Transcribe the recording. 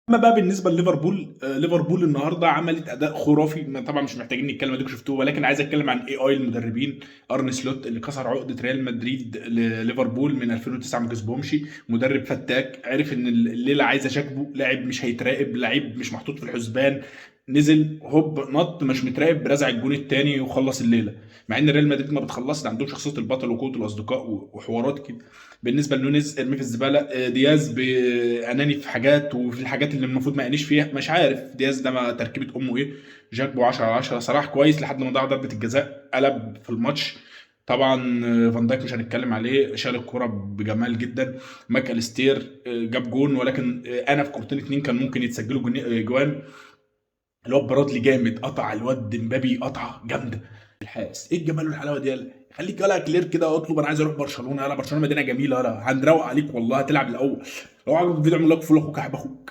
اما بقى بالنسبه لليفربول، ليفربول النهارده عملت اداء خرافي. طبعا مش محتاجين نتكلم، اديكم شفتوه، ولكن عايز اتكلم عن اي المدربين. ارن سلوت اللي كسر عقده ريال مدريد لليفربول من 2009 ما كسبهمش. مدرب فتاك، عرف ان الليله عايزه شكله، لاعب مش هيتراقب، لعيب مش محطوط في الحسبان. نزل هوب نط مش متراقب، رزع الجون الثاني وخلص الليله. مع ان ريال مدريد ما بتخلصش، ده عندهم شخصيه البطل وقوه الاصدقاء وحوارات كده. بالنسبه لنونيز ارميه في الزباله. دياز اناني في حاجات، وفي الحاجات اللي المفروض ما ينيش فيها مش عارف. دياز ده ما تركيبه امه ايه. جاكبو 10 على 10. صلاح كويس لحد ما ضيع ضربه الجزاء، قلب في الماتش. طبعا فان دايك مش هنتكلم عليه، شال الكرة بجمال جدا. ماك اليستير جاب جون، ولكن انا في كورتين اتنين كان ممكن يتسجلوا جوان. الواد برادلي جامد، قطع الواد مبابي قطعه جامده. الحاس ايه الجمال والحلاوه دي؟ يلا خليك يلا كلير كده واطلب انا عايز اروح برشلونه. يلا برشلونه مدينه جميله، يلا هنروق عليك والله، هتلعب الاول. لو عجبك الفيديو اعمل لايك، فولو اخوك، احب اخوك.